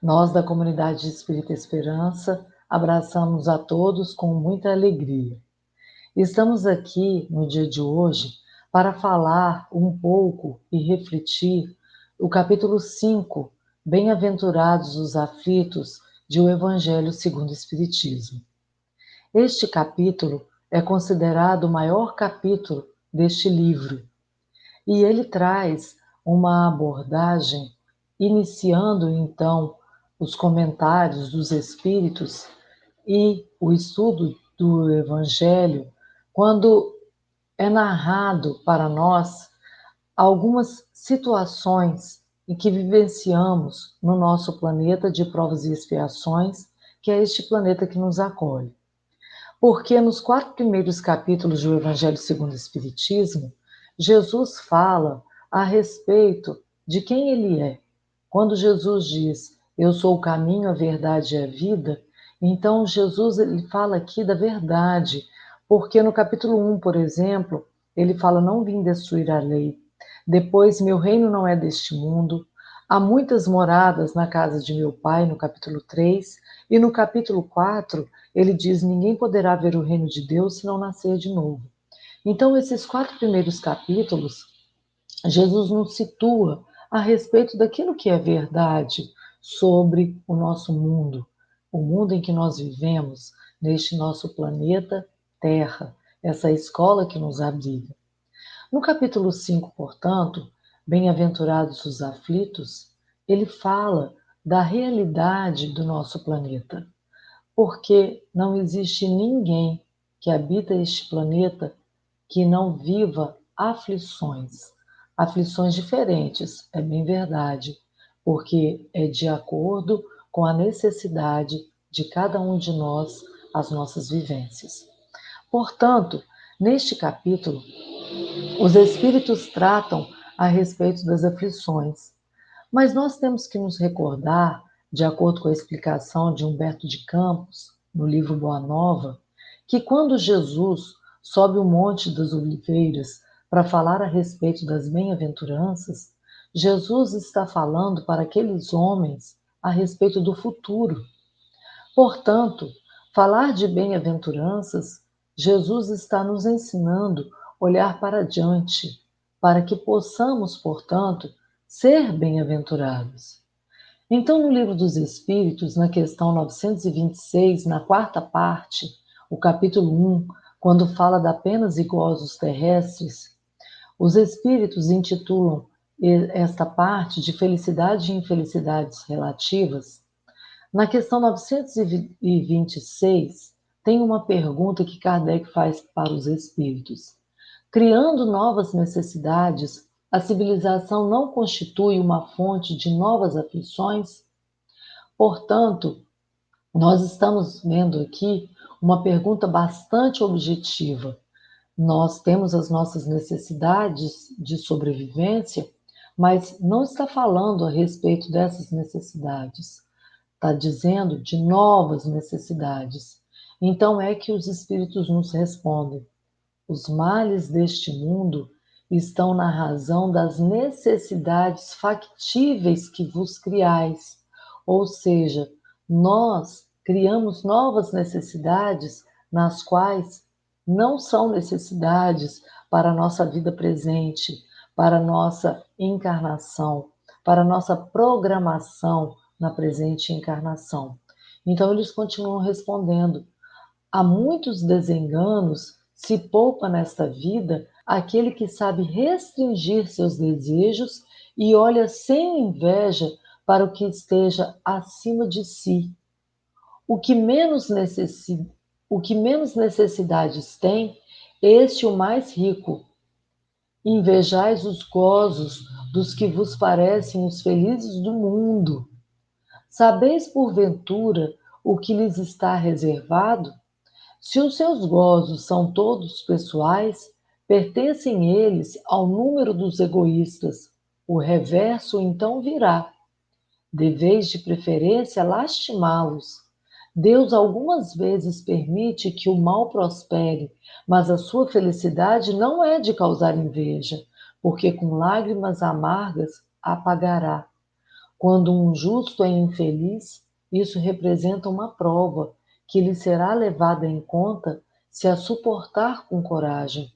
Nós, da comunidade Espírita Esperança, abraçamos a todos com muita alegria. Estamos aqui no dia de hoje para falar um pouco e refletir o capítulo 5, Bem-aventurados os aflitos, de O Evangelho segundo o Espiritismo. Este capítulo é considerado o maior capítulo deste livro e ele traz uma abordagem, iniciando então os comentários dos Espíritos e o estudo do Evangelho, quando é narrado para nós algumas situações em que vivenciamos no nosso planeta de provas e expiações, que é este planeta que nos acolhe. Porque nos 4 primeiros capítulos do Evangelho segundo o Espiritismo, Jesus fala a respeito de quem ele é. Quando Jesus diz, eu sou o caminho, a verdade e a vida, então Jesus ele fala aqui da verdade, porque no capítulo 1, por exemplo, ele fala, não vim destruir a lei. Depois, meu reino não é deste mundo. Há muitas moradas na casa de meu pai, no capítulo 3. E no capítulo 4, ele diz, ninguém poderá ver o reino de Deus se não nascer de novo. Então, esses 4 primeiros capítulos, Jesus nos situa a respeito daquilo que é verdade sobre o nosso mundo, o mundo em que nós vivemos, neste nosso planeta Terra, essa escola que nos abriga. No capítulo 5, portanto, Bem-aventurados os aflitos, ele fala da realidade do nosso planeta, porque não existe ninguém que habita este planeta que não viva aflições. Aflições diferentes, é bem verdade, porque é de acordo com a necessidade de cada um de nós, as nossas vivências. Portanto, neste capítulo, os Espíritos tratam a respeito das aflições, mas nós temos que nos recordar, de acordo com a explicação de Humberto de Campos, no livro Boa Nova, que quando Jesus sobe o Monte das Oliveiras para falar a respeito das bem-aventuranças, Jesus está falando para aqueles homens a respeito do futuro. Portanto, falar de bem-aventuranças, Jesus está nos ensinando a olhar para diante, para que possamos, portanto, ser bem-aventurados. Então, no Livro dos Espíritos, na questão 926, na quarta parte, o capítulo 1, quando fala da penas e gozos terrestres, os Espíritos intitulam esta parte de felicidade e infelicidades relativas. Na questão 926, tem uma pergunta que Kardec faz para os espíritos. Criando novas necessidades, a civilização não constitui uma fonte de novas aflições? Portanto, nós estamos vendo aqui uma pergunta bastante objetiva. Nós temos as nossas necessidades de sobrevivência, mas não está falando a respeito dessas necessidades. Está dizendo de novas necessidades. Então é que os espíritos nos respondem: os males deste mundo estão na razão das necessidades factíveis que vos criais. Ou seja, nós criamos novas necessidades nas quais não são necessidades para a nossa vida presente, para a nossa encarnação, para a nossa programação na presente encarnação. Então eles continuam respondendo: há muitos desenganos, se poupa nesta vida aquele que sabe restringir seus desejos e olha sem inveja para o que esteja acima de si. O que menos, o que menos necessidades tem, este o mais rico. Invejais os gozos dos que vos parecem os felizes do mundo. Sabeis, porventura, o que lhes está reservado? Se os seus gozos são todos pessoais, pertencem eles ao número dos egoístas. O reverso então virá. Deveis de preferência lastimá-los. Deus algumas vezes permite que o mal prospere, mas a sua felicidade não é de causar inveja, porque com lágrimas amargas apagará. Quando um justo é infeliz, isso representa uma prova que lhe será levada em conta se a suportar com coragem.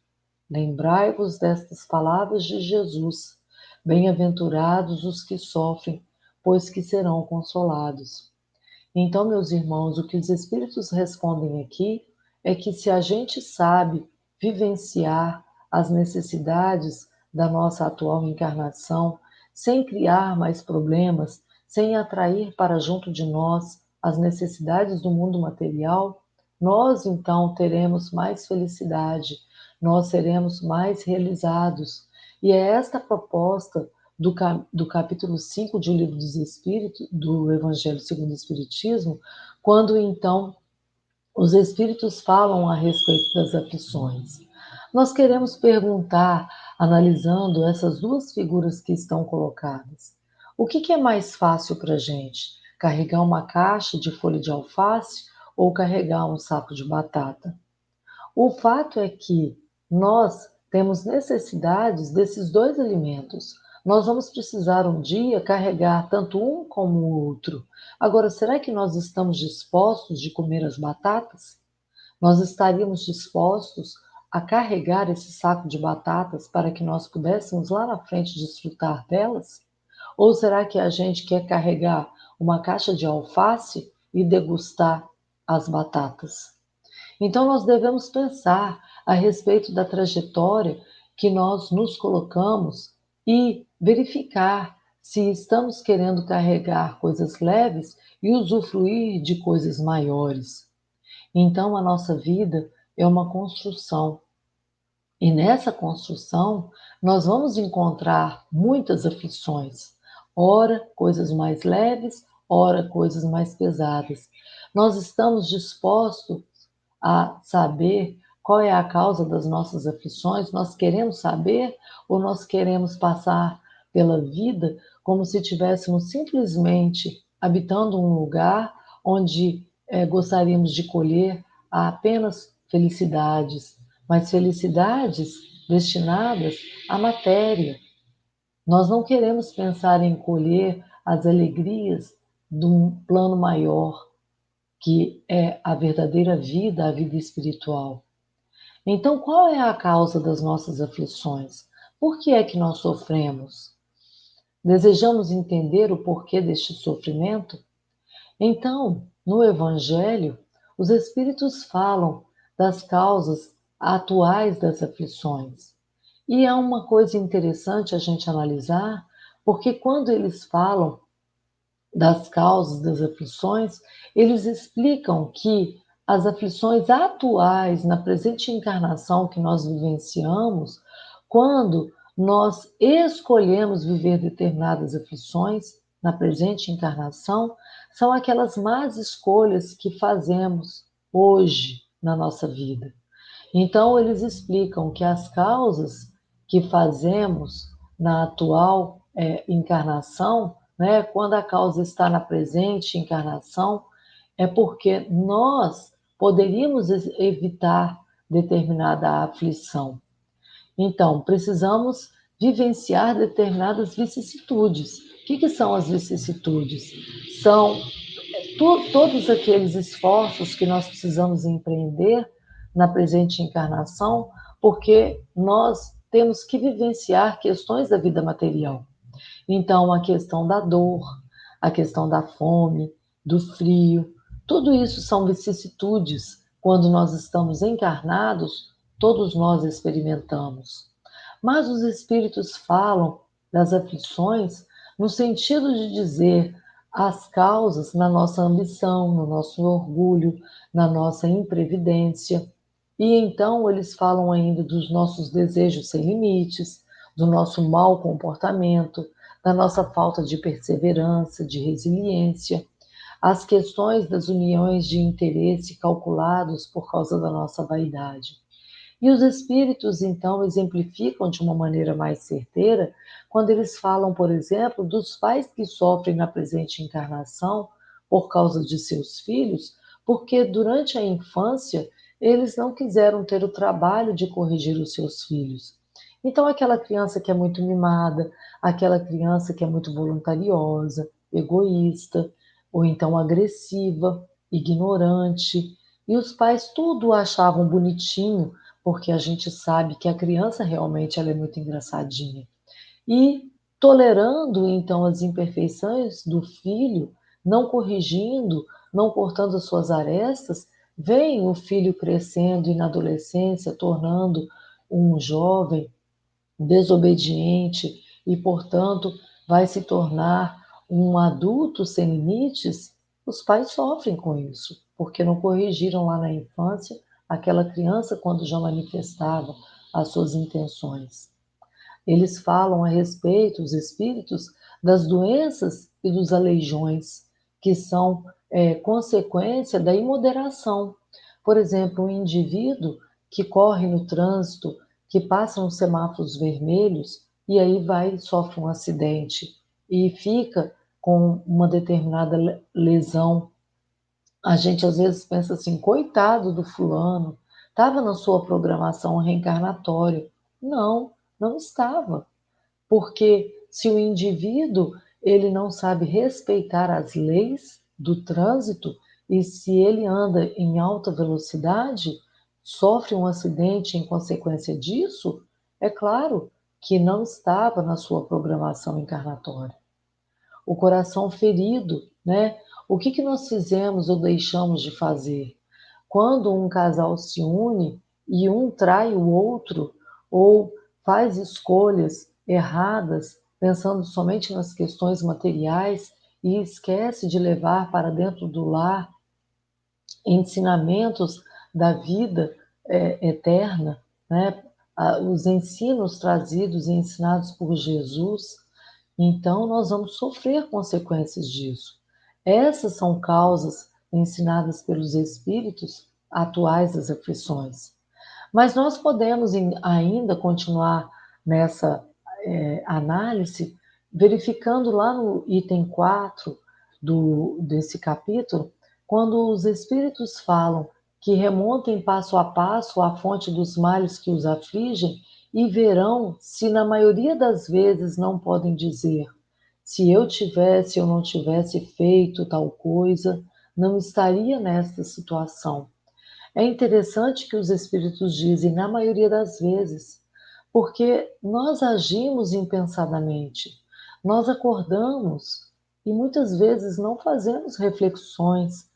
Lembrai-vos destas palavras de Jesus: bem-aventurados os que sofrem, pois que serão consolados. Então, meus irmãos, o que os Espíritos respondem aqui é que se a gente sabe vivenciar as necessidades da nossa atual encarnação, sem criar mais problemas, sem atrair para junto de nós as necessidades do mundo material, nós então teremos mais felicidade, nós seremos mais realizados. E é esta proposta do capítulo 5 de O Livro dos Espíritos, do Evangelho segundo o Espiritismo, quando então os Espíritos falam a respeito das aflições. Nós queremos perguntar, analisando essas duas figuras que estão colocadas, o que é mais fácil para a gente? Carregar uma caixa de folha de alface ou carregar um saco de batata? O fato é que nós temos necessidades desses dois alimentos. Nós vamos precisar um dia carregar tanto um como o outro. Agora, será que nós estamos dispostos de comer as batatas? Nós estaríamos dispostos a carregar esse saco de batatas para que nós pudéssemos lá na frente desfrutar delas? Ou será que a gente quer carregar uma caixa de alface e degustar as batatas? Então, nós devemos pensar a respeito da trajetória que nós nos colocamos e verificar se estamos querendo carregar coisas leves e usufruir de coisas maiores. Então, a nossa vida é uma construção. E nessa construção, nós vamos encontrar muitas aflições, ora coisas mais leves, ora coisas mais pesadas. Nós estamos dispostos a saber qual é a causa das nossas aflições? Nós queremos saber ou nós queremos passar pela vida como se estivéssemos simplesmente habitando um lugar onde gostaríamos de colher apenas felicidades, mas felicidades destinadas à matéria. Nós não queremos pensar em colher as alegrias de um plano maior, que é a verdadeira vida, a vida espiritual. Então, qual é a causa das nossas aflições? Por que é que nós sofremos? Desejamos entender o porquê deste sofrimento? Então, no Evangelho, os Espíritos falam das causas atuais das aflições. E é uma coisa interessante a gente analisar, porque quando eles falam das causas das aflições, eles explicam que as aflições atuais na presente encarnação que nós vivenciamos, quando nós escolhemos viver determinadas aflições na presente encarnação, são aquelas más escolhas que fazemos hoje na nossa vida. Então, eles explicam que as causas que fazemos na atual encarnação, né, quando a causa está na presente encarnação, é porque nós poderíamos evitar determinada aflição. Então, precisamos vivenciar determinadas vicissitudes. O que são as vicissitudes? São todos aqueles esforços que nós precisamos empreender na presente encarnação, porque nós temos que vivenciar questões da vida material. Então, a questão da dor, a questão da fome, do frio, tudo isso são vicissitudes. Quando nós estamos encarnados, todos nós experimentamos. Mas os espíritos falam das aflições no sentido de dizer as causas na nossa ambição, no nosso orgulho, na nossa imprevidência. E então eles falam ainda dos nossos desejos sem limites, do nosso mau comportamento, da nossa falta de perseverança, de resiliência, as questões das uniões de interesse calculados por causa da nossa vaidade. E os espíritos, então, exemplificam de uma maneira mais certeira quando eles falam, por exemplo, dos pais que sofrem na presente encarnação por causa de seus filhos, porque durante a infância eles não quiseram ter o trabalho de corrigir os seus filhos. Então, aquela criança que é muito mimada, aquela criança que é muito voluntariosa, egoísta, ou então agressiva, ignorante, e os pais tudo achavam bonitinho, porque a gente sabe que a criança realmente ela é muito engraçadinha. E tolerando então as imperfeições do filho, não corrigindo, não cortando as suas arestas, vem o filho crescendo e na adolescência tornando um jovem desobediente e, portanto, vai se tornar um adulto sem limites, os pais sofrem com isso, porque não corrigiram lá na infância aquela criança quando já manifestava as suas intenções. Eles falam a respeito, os espíritos, das doenças e dos aleijões, que são consequência da imoderação. Por exemplo, um indivíduo que corre no trânsito, que passa nos semáforos vermelhos e aí vai sofre um acidente e fica com uma determinada lesão. A gente às vezes pensa assim, coitado do fulano, estava na sua programação reencarnatória. Não, não estava. Porque se o indivíduo ele não sabe respeitar as leis do trânsito e se ele anda em alta velocidade, sofre um acidente em consequência disso, é claro que não estava na sua programação encarnatória. O coração ferido, né? O que que nós fizemos ou deixamos de fazer? Quando um casal se une e um trai o outro ou faz escolhas erradas, pensando somente nas questões materiais e esquece de levar para dentro do lar ensinamentos da vida eterna, né? Os ensinos trazidos e ensinados por Jesus, então nós vamos sofrer consequências disso. Essas são causas ensinadas pelos espíritos atuais das aflições. Mas nós podemos ainda continuar nessa análise, verificando lá no item 4 desse capítulo, quando os espíritos falam que remontem passo a passo à fonte dos males que os afligem e verão se na maioria das vezes não podem dizer: se eu tivesse ou não tivesse feito tal coisa, não estaria nesta situação. É interessante que os espíritos dizem, na maioria das vezes, porque nós agimos impensadamente, nós acordamos e muitas vezes não fazemos reflexões.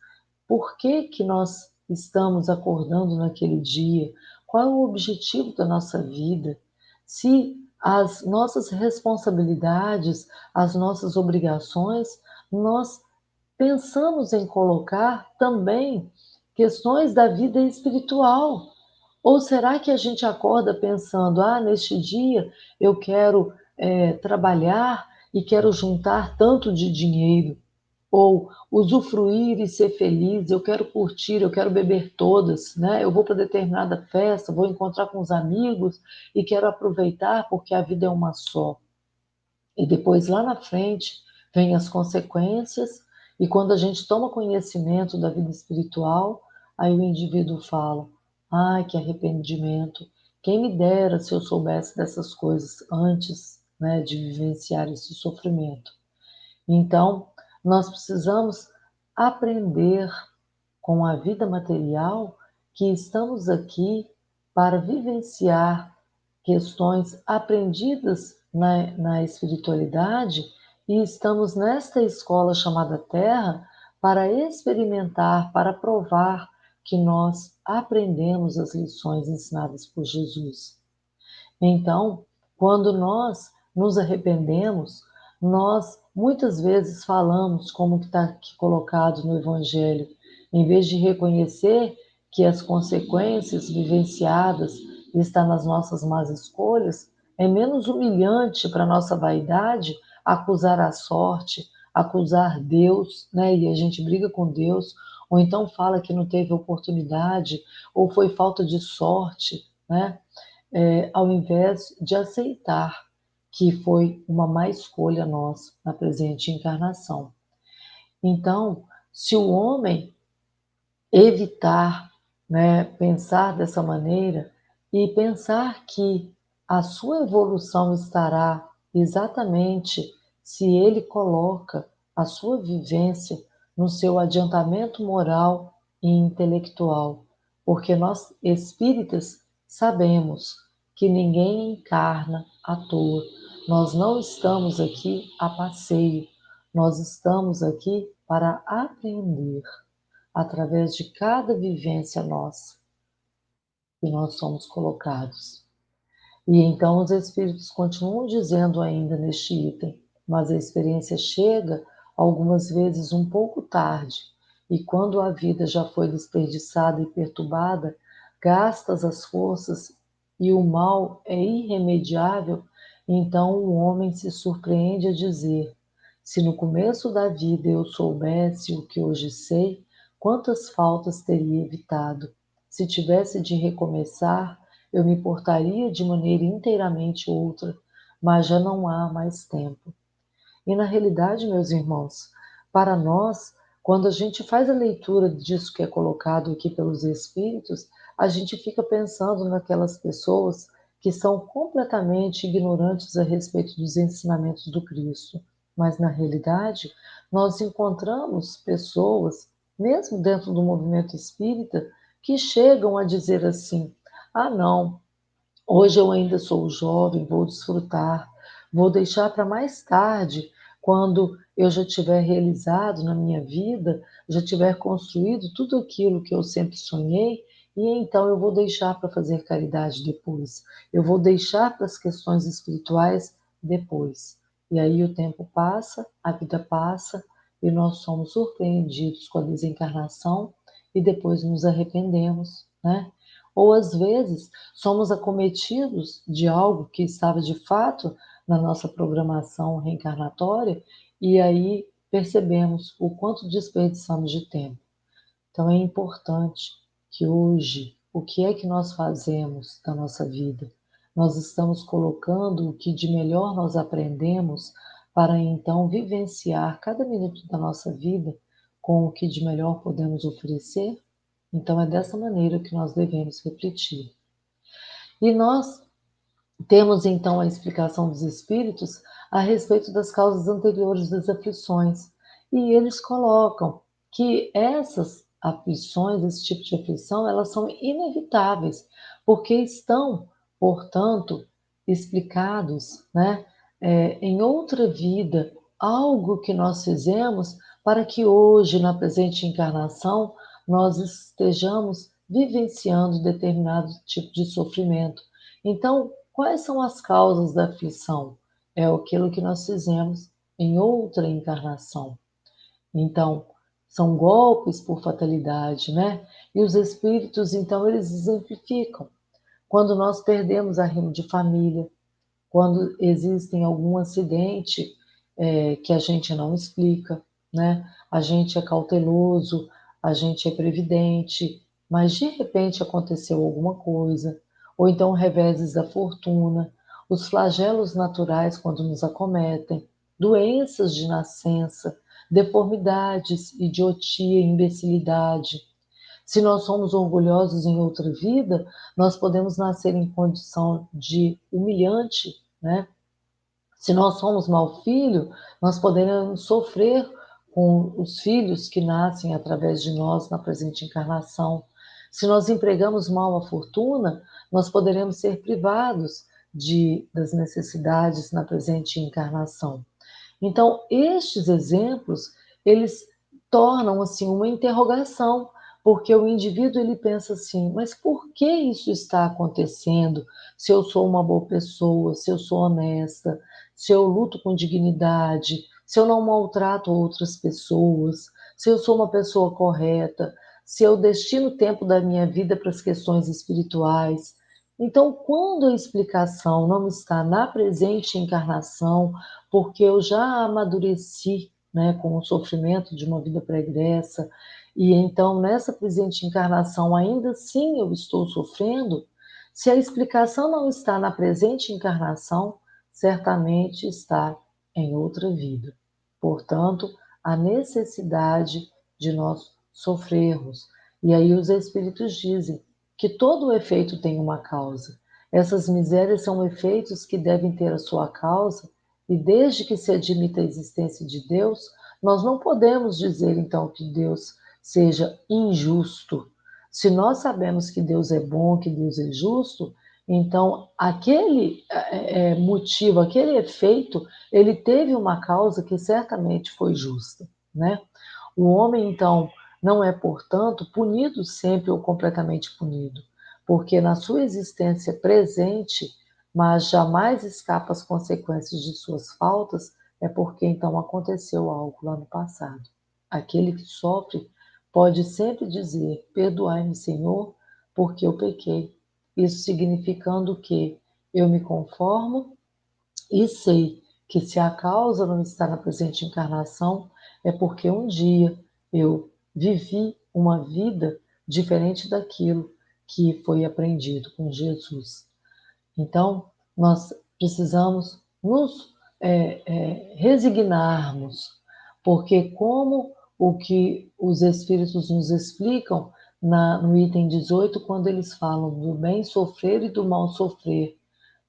Por que que nós estamos acordando naquele dia? Qual é o objetivo da nossa vida? Se as nossas responsabilidades, as nossas obrigações, nós pensamos em colocar também questões da vida espiritual. Ou será que a gente acorda pensando, neste dia eu quero trabalhar e quero juntar tanto de dinheiro, ou usufruir e ser feliz, eu quero curtir, eu quero beber todas, né? Eu vou para determinada festa, vou encontrar com os amigos e quero aproveitar porque a vida é uma só. E depois lá na frente vem as consequências, e quando a gente toma conhecimento da vida espiritual, aí o indivíduo fala: ai, que arrependimento! Quem me dera se eu soubesse dessas coisas antes, né, de vivenciar esse sofrimento. Então, nós precisamos aprender com a vida material que estamos aqui para vivenciar questões aprendidas na espiritualidade e estamos nesta escola chamada Terra para experimentar, para provar que nós aprendemos as lições ensinadas por Jesus. Então, quando nós nos arrependemos, nós muitas vezes falamos, como que está aqui colocado no Evangelho, em vez de reconhecer que as consequências vivenciadas estão nas nossas más escolhas, é menos humilhante para a nossa vaidade acusar a sorte, acusar Deus, né? E a gente briga com Deus, ou então fala que não teve oportunidade, ou foi falta de sorte, né? Ao invés de aceitar que foi uma má escolha nossa na presente encarnação. Então, se o homem evitar, né, pensar dessa maneira e pensar que a sua evolução estará exatamente se ele coloca a sua vivência no seu adiantamento moral e intelectual, porque nós espíritas sabemos que ninguém encarna à toa. Nós não estamos aqui a passeio, nós estamos aqui para aprender através de cada vivência nossa que nós somos colocados. E então os espíritos continuam dizendo ainda neste item, mas a experiência chega algumas vezes um pouco tarde, e quando a vida já foi desperdiçada e perturbada, gastas as forças e o mal é irremediável, então o homem se surpreende a dizer: se no começo da vida eu soubesse o que hoje sei, quantas faltas teria evitado. Se tivesse de recomeçar, eu me portaria de maneira inteiramente outra, mas já não há mais tempo. E na realidade, meus irmãos, para nós, quando a gente faz a leitura disso que é colocado aqui pelos Espíritos, a gente fica pensando naquelas pessoas que são completamente ignorantes a respeito dos ensinamentos do Cristo. Mas na realidade, nós encontramos pessoas, mesmo dentro do movimento espírita, que chegam a dizer assim: ah, não, hoje eu ainda sou jovem, vou desfrutar, vou deixar para mais tarde, quando eu já tiver realizado na minha vida, já tiver construído tudo aquilo que eu sempre sonhei, e então eu vou deixar para fazer caridade depois. Eu vou deixar para as questões espirituais depois. E aí o tempo passa, a vida passa, e nós somos surpreendidos com a desencarnação e depois nos arrependemos, né? Ou às vezes somos acometidos de algo que estava de fato na nossa programação reencarnatória e aí percebemos o quanto desperdiçamos de tempo. Então é importante que hoje, o que é que nós fazemos da nossa vida? Nós estamos colocando o que de melhor nós aprendemos para então vivenciar cada minuto da nossa vida com o que de melhor podemos oferecer? Então é dessa maneira que nós devemos refletir. E nós temos então a explicação dos espíritos a respeito das causas anteriores das aflições. E eles colocam que essas aflições, esse tipo de aflição, elas são inevitáveis, porque estão, portanto, explicados, né, em outra vida, algo que nós fizemos para que hoje, na presente encarnação, nós estejamos vivenciando determinado tipo de sofrimento. Então, quais são as causas da aflição? É aquilo que nós fizemos em outra encarnação. Então, são golpes por fatalidade, né? E os espíritos, então, eles exemplificam. Quando nós perdemos arrimo de família, quando existem algum acidente que a gente não explica, né? A gente é cauteloso, a gente é previdente, mas de repente aconteceu alguma coisa, ou então reveses da fortuna, os flagelos naturais quando nos acometem, doenças de nascença, deformidades, idiotia, imbecilidade. Se nós somos orgulhosos em outra vida, nós podemos nascer em condição de humilhante, né? Se nós somos mau filho, nós poderemos sofrer com os filhos que nascem através de nós na presente encarnação. Se nós empregamos mal a fortuna, nós poderemos ser privados das necessidades na presente encarnação. Então, estes exemplos, eles tornam assim uma interrogação, porque o indivíduo ele pensa assim: mas por que isso está acontecendo? Se eu sou uma boa pessoa, se eu sou honesta, se eu luto com dignidade, se eu não maltrato outras pessoas, se eu sou uma pessoa correta, se eu destino o tempo da minha vida para as questões espirituais. Então, quando a explicação não está na presente encarnação, porque eu já amadureci, né, com o sofrimento de uma vida pregressa, e então nessa presente encarnação ainda assim eu estou sofrendo, se a explicação não está na presente encarnação, certamente está em outra vida. Portanto, a necessidade de nós sofrermos. E aí os espíritos dizem que todo efeito tem uma causa. Essas misérias são efeitos que devem ter a sua causa, e desde que se admita a existência de Deus, nós não podemos dizer então que Deus seja injusto. Se nós sabemos que Deus é bom, que Deus é justo, então aquele motivo, aquele efeito, ele teve uma causa que certamente foi justa, né? O homem, então, não é, portanto, punido sempre ou completamente punido, porque na sua existência presente, mas jamais escapa às consequências de suas faltas, é porque então aconteceu algo lá no passado. Aquele que sofre pode sempre dizer: perdoai-me, Senhor, porque eu pequei. Isso significando que eu me conformo e sei que se a causa não está na presente encarnação, é porque um dia eu vivi uma vida diferente daquilo que foi aprendido com Jesus. Então, nós precisamos nos resignarmos, porque como o que os Espíritos nos explicam no item 18, quando eles falam do bem sofrer e do mal sofrer,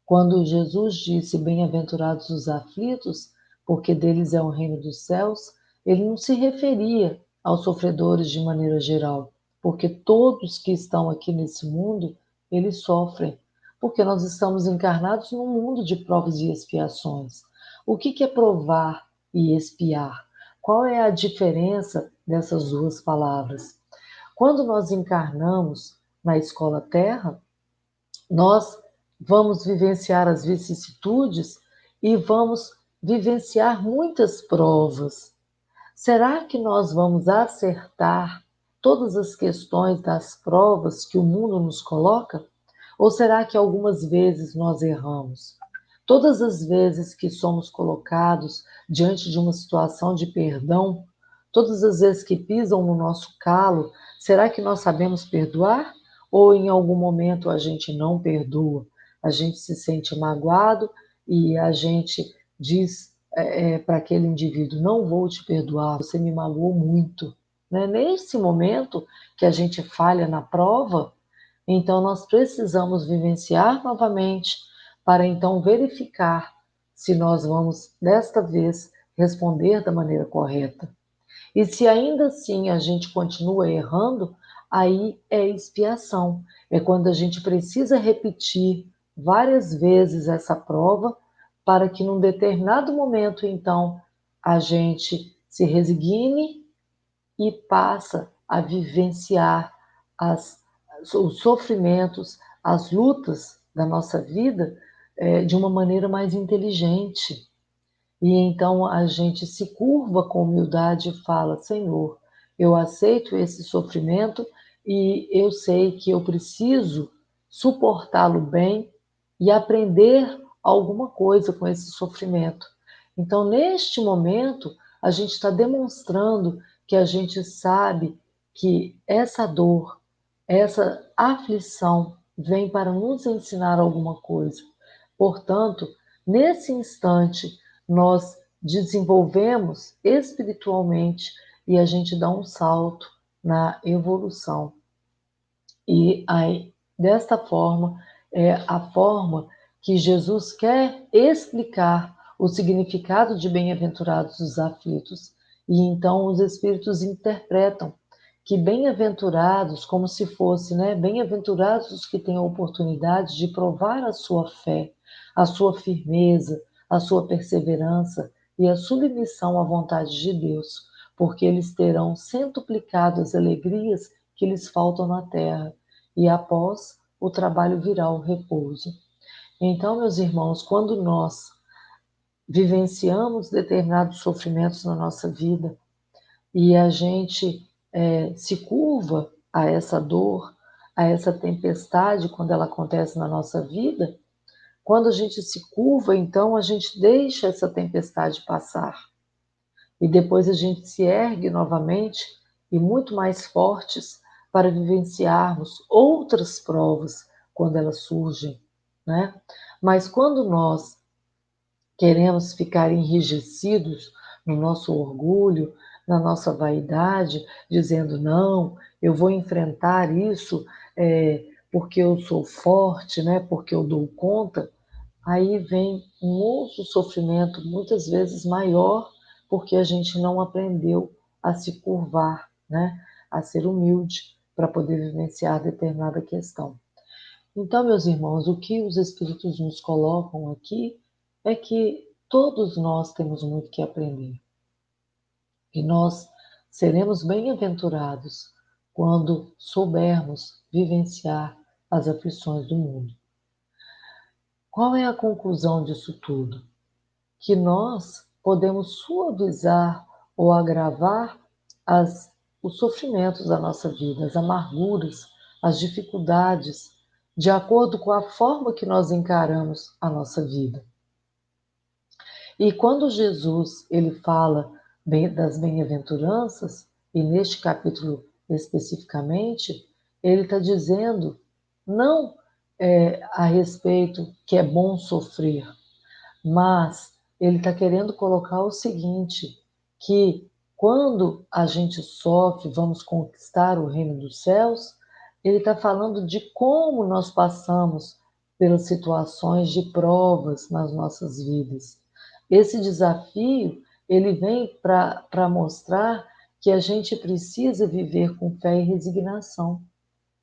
quando Jesus disse: bem-aventurados os aflitos, porque deles é o reino dos céus, ele não se referia aos sofredores de maneira geral, porque todos que estão aqui nesse mundo, eles sofrem, porque nós estamos encarnados num mundo de provas e expiações. O que é provar e expiar? Qual é a diferença dessas duas palavras? Quando nós encarnamos na escola Terra, nós vamos vivenciar as vicissitudes e vamos vivenciar muitas provas. Será que nós vamos acertar todas as questões das provas que o mundo nos coloca? Ou será que algumas vezes nós erramos? Todas as vezes que somos colocados diante de uma situação de perdão, todas as vezes que pisam no nosso calo, será que nós sabemos perdoar? Ou em algum momento a gente não perdoa? A gente se sente magoado e a gente diz para aquele indivíduo: não vou te perdoar, você me magoou muito. Né? Nesse momento que a gente falha na prova, então nós precisamos vivenciar novamente para então verificar se nós vamos, desta vez, responder da maneira correta. E se ainda assim a gente continua errando, aí é expiação. É quando a gente precisa repetir várias vezes essa prova para que num determinado momento, então, a gente se resigne e passa a vivenciar as, os sofrimentos, as lutas da nossa vida de uma maneira mais inteligente. E então a gente se curva com humildade e fala: Senhor, eu aceito esse sofrimento e eu sei que eu preciso suportá-lo bem e aprender alguma coisa com esse sofrimento. Então, neste momento, a gente está demonstrando que a gente sabe que essa dor, essa aflição vem para nos ensinar alguma coisa. Portanto, nesse instante, nós desenvolvemos espiritualmente e a gente dá um salto na evolução. E aí, desta forma, é a forma que Jesus quer explicar o significado de bem-aventurados os aflitos. E então os espíritos interpretam que bem-aventurados, como se fosse, né, bem-aventurados os que têm a oportunidade de provar a sua fé, a sua firmeza, a sua perseverança e a submissão à vontade de Deus, porque eles terão centuplicado as alegrias que lhes faltam na terra, e após o trabalho virá o repouso. Então, meus irmãos, quando nós vivenciamos determinados sofrimentos na nossa vida e a gente se curva a essa dor, a essa tempestade quando ela acontece na nossa vida, quando a gente se curva, então a gente deixa essa tempestade passar. E depois a gente se ergue novamente e muito mais fortes para vivenciarmos outras provas quando elas surgem, né? Mas quando nós queremos ficar enrijecidos no nosso orgulho, na nossa vaidade, dizendo: não, eu vou enfrentar isso porque eu sou forte, né? Porque eu dou conta, aí vem um outro sofrimento, muitas vezes maior, porque a gente não aprendeu a se curvar, né? A ser humilde para poder vivenciar determinada questão. Então, meus irmãos, o que os Espíritos nos colocam aqui é que todos nós temos muito que aprender. E nós seremos bem-aventurados quando soubermos vivenciar as aflições do mundo. Qual é a conclusão disso tudo? Que nós podemos suavizar ou agravar os sofrimentos da nossa vida, as amarguras, as dificuldades, de acordo com a forma que nós encaramos a nossa vida. E quando Jesus ele fala das bem-aventuranças, e neste capítulo especificamente, ele está dizendo não a respeito que é bom sofrer, mas ele está querendo colocar o seguinte, que quando a gente sofre, vamos conquistar o reino dos céus, ele está falando de como nós passamos pelas situações de provas nas nossas vidas. Esse desafio, ele vem para mostrar que a gente precisa viver com fé e resignação,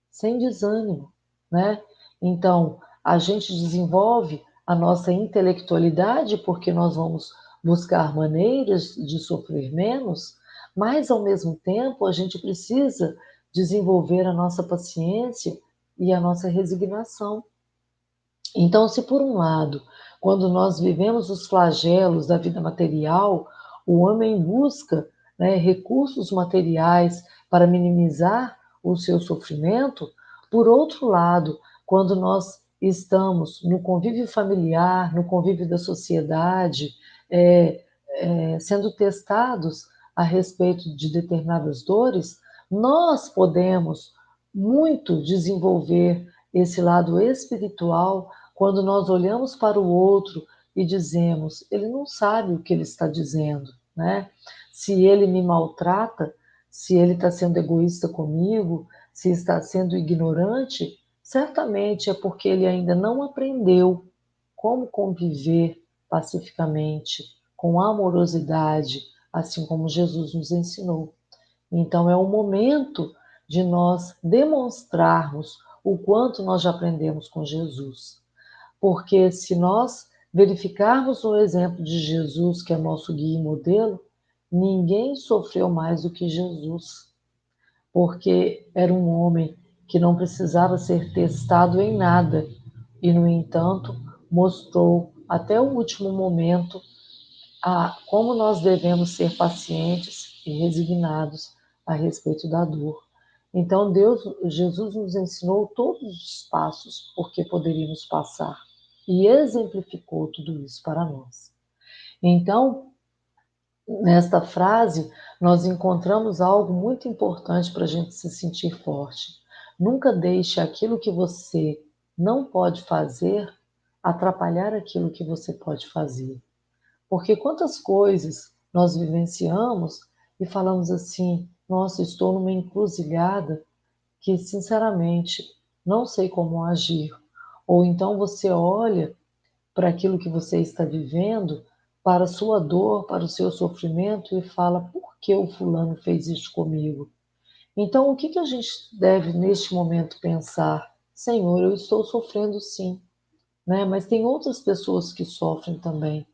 sem desânimo, né? Então, a gente desenvolve a nossa intelectualidade porque nós vamos buscar maneiras de sofrer menos, mas ao mesmo tempo a gente precisa desenvolver a nossa paciência e a nossa resignação. Então, se por um lado, quando nós vivemos os flagelos da vida material, o homem busca, né, recursos materiais para minimizar o seu sofrimento, por outro lado, quando nós estamos no convívio familiar, no convívio da sociedade, sendo testados a respeito de determinadas dores, nós podemos muito desenvolver esse lado espiritual quando nós olhamos para o outro e dizemos, ele não sabe o que ele está dizendo, né? Se ele me maltrata, se ele está sendo egoísta comigo, se está sendo ignorante, certamente é porque ele ainda não aprendeu como conviver pacificamente, com amorosidade, assim como Jesus nos ensinou. Então é o momento de nós demonstrarmos o quanto nós já aprendemos com Jesus. Porque se nós verificarmos o exemplo de Jesus, que é nosso guia e modelo, ninguém sofreu mais do que Jesus. Porque era um homem que não precisava ser testado em nada e, no entanto, mostrou até o último momento como nós devemos ser pacientes e resignados a respeito da dor. Então, Jesus nos ensinou todos os passos por que poderíamos passar e exemplificou tudo isso para nós. Então, nesta frase, nós encontramos algo muito importante para a gente se sentir forte. Nunca deixe aquilo que você não pode fazer atrapalhar aquilo que você pode fazer. Porque quantas coisas nós vivenciamos e falamos assim, nossa, estou numa encruzilhada que, sinceramente, não sei como agir. Ou então você olha para aquilo que você está vivendo, para a sua dor, para o seu sofrimento e fala, por que o fulano fez isso comigo? Então, o que a gente deve, neste momento, pensar? Senhor, eu estou sofrendo sim, né? Mas tem outras pessoas que sofrem também.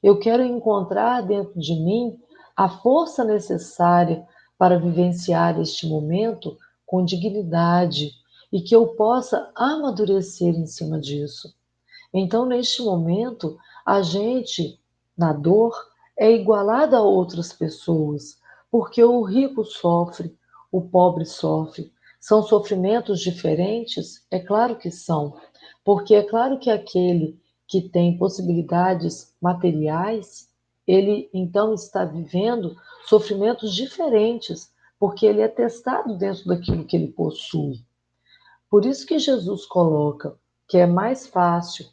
Eu quero encontrar dentro de mim a força necessária para vivenciar este momento com dignidade e que eu possa amadurecer em cima disso. Então, neste momento, a gente, na dor, é igualado a outras pessoas, porque o rico sofre, o pobre sofre. São sofrimentos diferentes? É claro que são, porque é claro que aquele que tem possibilidades materiais, ele então está vivendo sofrimentos diferentes, porque ele é testado dentro daquilo que ele possui. Por isso que Jesus coloca que é mais fácil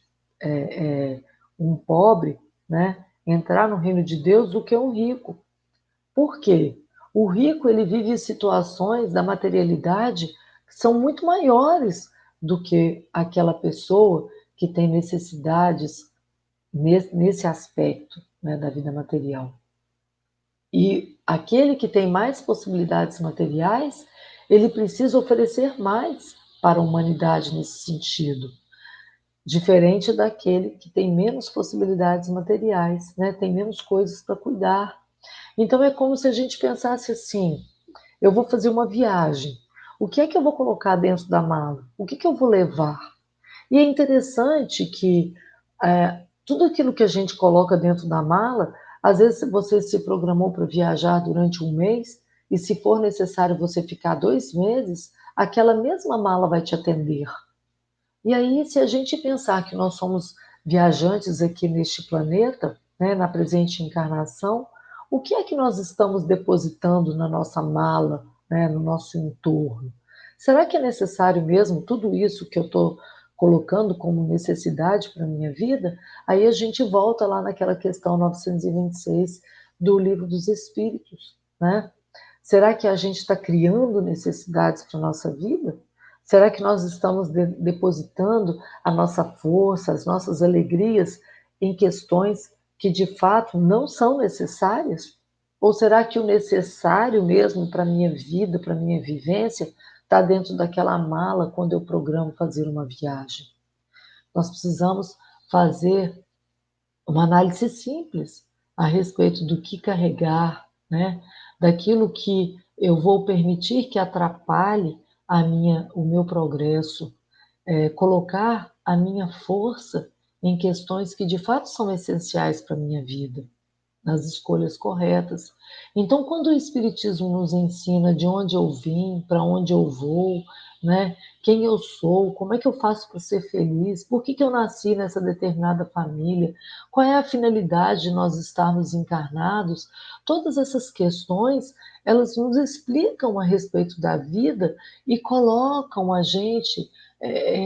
um pobre, né, entrar no reino de Deus do que um rico. Por quê? O rico ele vive situações da materialidade que são muito maiores do que aquela pessoa que tem necessidades nesse aspecto, né, da vida material. E aquele que tem mais possibilidades materiais, ele precisa oferecer mais para a humanidade nesse sentido, diferente daquele que tem menos possibilidades materiais, né? Tem menos coisas para cuidar. Então é como se a gente pensasse assim: eu vou fazer uma viagem, o que é que eu vou colocar dentro da mala? O que eu vou levar? E é interessante que tudo aquilo que a gente coloca dentro da mala, às vezes você se programou para viajar durante um mês, e se for necessário você ficar 2 meses, aquela mesma mala vai te atender. E aí, se a gente pensar que nós somos viajantes aqui neste planeta, né, na presente encarnação, o que é que nós estamos depositando na nossa mala, né, no nosso entorno? Será que é necessário mesmo tudo isso que eu estou colocando como necessidade para a minha vida? Aí a gente volta lá naquela questão 926 do Livro dos Espíritos, né? Será que a gente está criando necessidades para a nossa vida? Será que nós estamos depositando a nossa força, as nossas alegrias em questões que de fato não são necessárias? Ou será que o necessário mesmo para a minha vida, para a minha vivência, está dentro daquela mala quando eu programo fazer uma viagem? Nós precisamos fazer uma análise simples a respeito do que carregar, né? Daquilo que eu vou permitir que atrapalhe o meu progresso, colocar a minha força em questões que de fato são essenciais para a minha vida, nas escolhas corretas. Então, quando o Espiritismo nos ensina de onde eu vim, para onde eu vou, né? Quem eu sou, como é que eu faço para ser feliz, por que eu nasci nessa determinada família, qual é a finalidade de nós estarmos encarnados, todas essas questões, elas nos explicam a respeito da vida e colocam a gente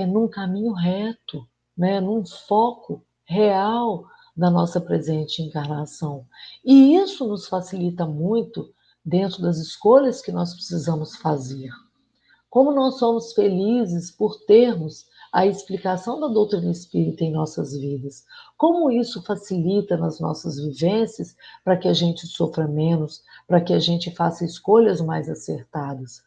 num caminho reto, né? Num foco real da nossa presente encarnação. E isso nos facilita muito dentro das escolhas que nós precisamos fazer. Como nós somos felizes por termos a explicação da doutrina espírita em nossas vidas. Como isso facilita nas nossas vivências para que a gente sofra menos, para que a gente faça escolhas mais acertadas.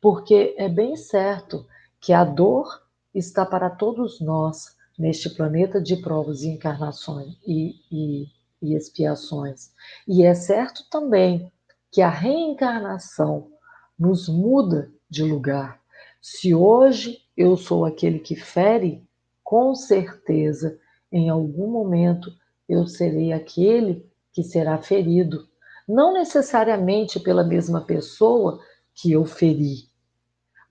Porque é bem certo que a dor está para todos nós neste planeta de provas e encarnações e expiações. E é certo também que a reencarnação nos muda de lugar. Se hoje eu sou aquele que fere, com certeza, em algum momento eu serei aquele que será ferido. Não necessariamente pela mesma pessoa que eu feri,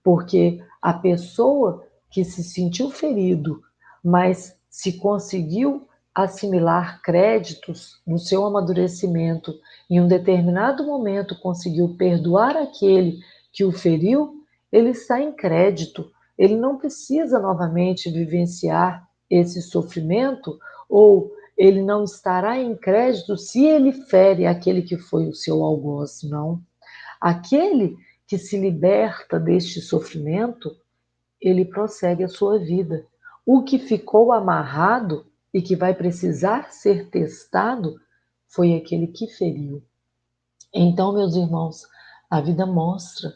porque a pessoa que se sentiu ferido, mas se conseguiu assimilar créditos no seu amadurecimento, em um determinado momento conseguiu perdoar aquele que o feriu, ele está em crédito. Ele não precisa novamente vivenciar esse sofrimento, ou ele não estará em crédito se ele fere aquele que foi o seu algoz, não. Aquele que se liberta deste sofrimento, ele prossegue a sua vida. O que ficou amarrado e que vai precisar ser testado foi aquele que feriu. Então, meus irmãos, a vida mostra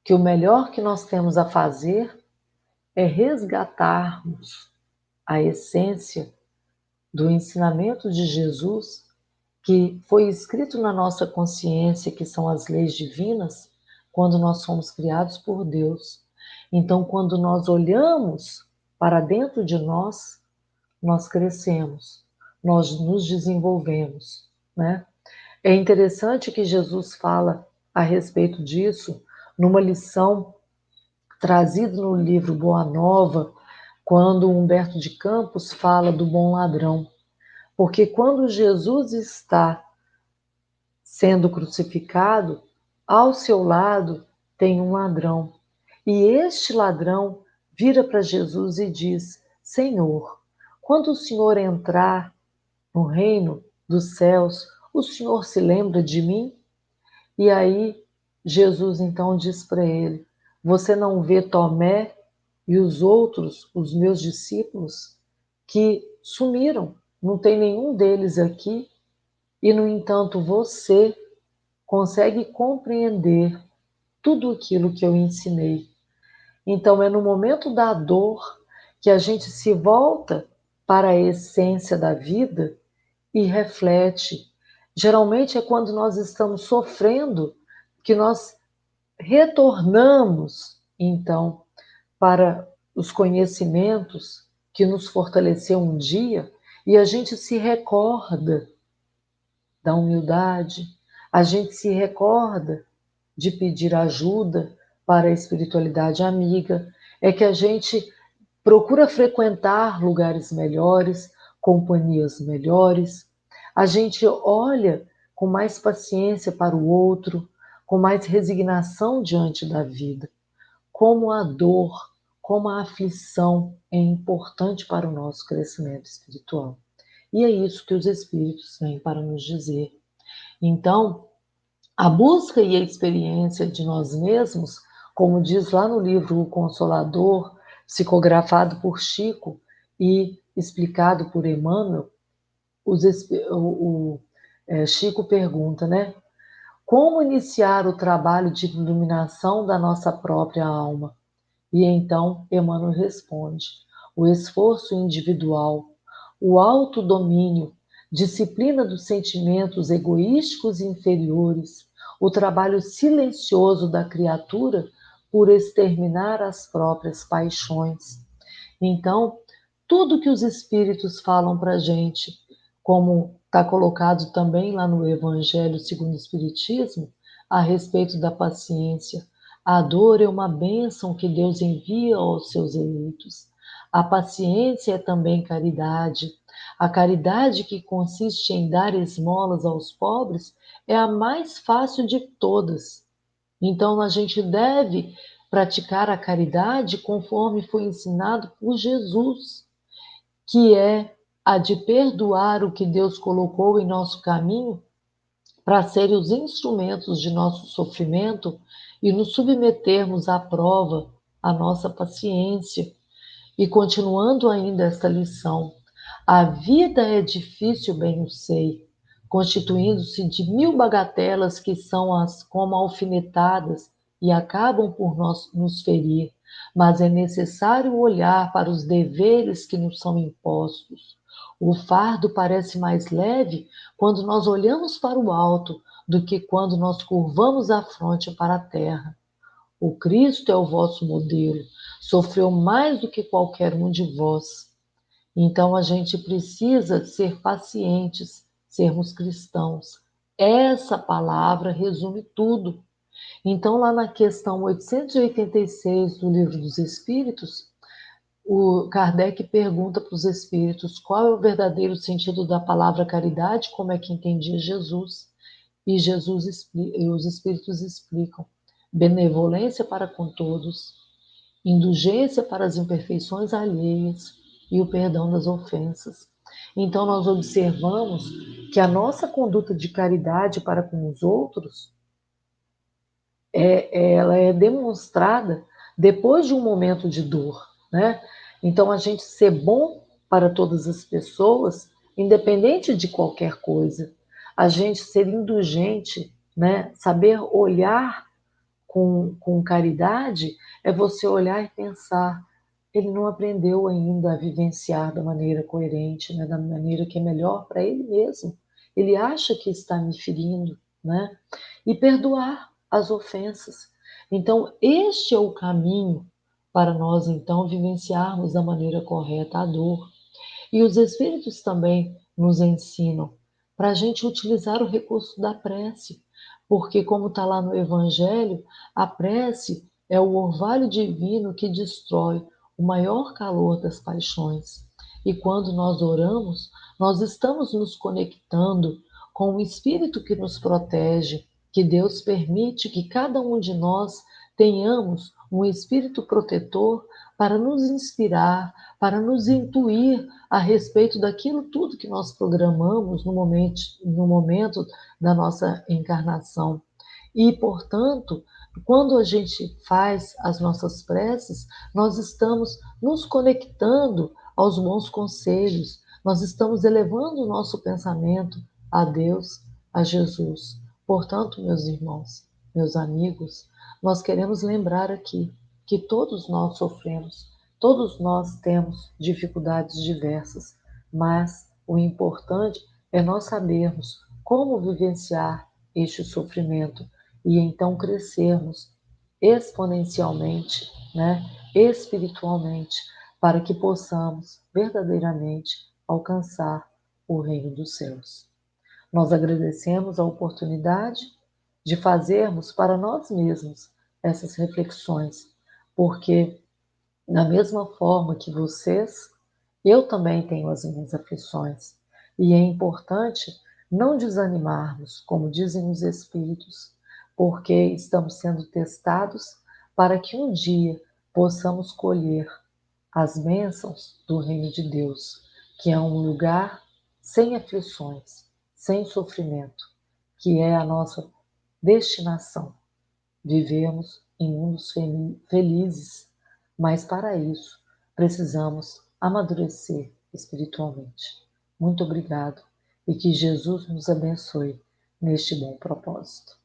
que o melhor que nós temos a fazer é resgatarmos a essência do ensinamento de Jesus, que foi escrito na nossa consciência, que são as leis divinas, quando nós somos criados por Deus. Então, quando nós olhamos para dentro de nós, nós crescemos, nós nos desenvolvemos, né? É interessante que Jesus fala a respeito disso numa lição trazida no livro Boa Nova, quando Humberto de Campos fala do bom ladrão. Porque quando Jesus está sendo crucificado, ao seu lado tem um ladrão. E este ladrão vira para Jesus e diz: Senhor, quando o Senhor entrar no reino dos céus, o Senhor se lembra de mim? E aí Jesus então diz para ele: Você não vê Tomé e os outros, os meus discípulos, que sumiram. Não tem nenhum deles aqui, e, no entanto, você consegue compreender tudo aquilo que eu ensinei. Então, é no momento da dor que a gente se volta para a essência da vida e reflete. Geralmente é quando nós estamos sofrendo que nós retornamos, então, para os conhecimentos que nos fortaleceu um dia e a gente se recorda da humildade, a gente se recorda de pedir ajuda para a espiritualidade amiga, é que a gente procura frequentar lugares melhores, companhias melhores, a gente olha com mais paciência para o outro, com mais resignação diante da vida. Como a dor, como a aflição é importante para o nosso crescimento espiritual. E é isso que os Espíritos vêm para nos dizer. Então, a busca e a experiência de nós mesmos, como diz lá no livro O Consolador, psicografado por Chico e explicado por Emmanuel, Chico pergunta, né? Como iniciar o trabalho de iluminação da nossa própria alma? E então Emmanuel responde: o esforço individual, o autodomínio, disciplina dos sentimentos egoísticos e inferiores, o trabalho silencioso da criatura por exterminar as próprias paixões. Então, tudo que os espíritos falam para a gente, como está colocado também lá no Evangelho segundo o Espiritismo, a respeito da paciência. A dor é uma bênção que Deus envia aos seus eleitos. A paciência é também caridade. A caridade, que consiste em dar esmolas aos pobres, é a mais fácil de todas. Então, a gente deve praticar a caridade conforme foi ensinado por Jesus, que é a de perdoar o que Deus colocou em nosso caminho para serem os instrumentos de nosso sofrimento e nos submetermos à prova, a nossa paciência. E continuando ainda esta lição, a vida é difícil, bem o sei, constituindo-se de mil bagatelas que são as como alfinetadas e acabam por nos ferir, mas é necessário olhar para os deveres que nos são impostos. O fardo parece mais leve quando nós olhamos para o alto do que quando nós curvamos a fronte para a terra. O Cristo é o vosso modelo, sofreu mais do que qualquer um de vós. Então a gente precisa ser pacientes, sermos cristãos. Essa palavra resume tudo. Então, lá na questão 886 do Livro dos Espíritos, o Kardec pergunta para os espíritos qual é o verdadeiro sentido da palavra caridade, como é que entendia Jesus. E os espíritos explicam: benevolência para com todos, indulgência para as imperfeições alheias e o perdão das ofensas. Então, nós observamos que a nossa conduta de caridade para com os outros, ela é demonstrada depois de um momento de dor, né? Então, a gente ser bom para todas as pessoas, independente de qualquer coisa, a gente ser indulgente, né? Saber olhar com caridade é você olhar e pensar, ele não aprendeu ainda a vivenciar da maneira coerente, né? Da maneira que é melhor para ele mesmo. Ele acha que está me ferindo, né? E perdoar as ofensas. Então, este é o caminho para nós, então, vivenciarmos da maneira correta a dor. E os Espíritos também nos ensinam para a gente utilizar o recurso da prece, porque, como está lá no Evangelho, a prece é o orvalho divino que destrói o maior calor das paixões. E quando nós oramos, nós estamos nos conectando com o Espírito que nos protege, que Deus permite que cada um de nós tenhamos um Espírito protetor para nos inspirar, para nos intuir a respeito daquilo tudo que nós programamos no momento da nossa encarnação. E, portanto, Quando a gente faz as nossas preces, nós estamos nos conectando aos bons conselhos, nós estamos elevando o nosso pensamento a Deus, a Jesus. Portanto, meus irmãos, meus amigos, nós queremos lembrar aqui que todos nós sofremos, todos nós temos dificuldades diversas, mas o importante é nós sabermos como vivenciar este sofrimento e então crescermos exponencialmente, né, espiritualmente, para que possamos verdadeiramente alcançar o reino dos céus. Nós agradecemos a oportunidade de fazermos para nós mesmos essas reflexões, porque da mesma forma que vocês, eu também tenho as minhas aflições. E é importante não desanimarmos, como dizem os Espíritos, porque estamos sendo testados para que um dia possamos colher as bênçãos do Reino de Deus, que é um lugar sem aflições, sem sofrimento, que é a nossa destinação. Vivemos em mundos felizes, mas para isso precisamos amadurecer espiritualmente. Muito obrigado e que Jesus nos abençoe neste bom propósito.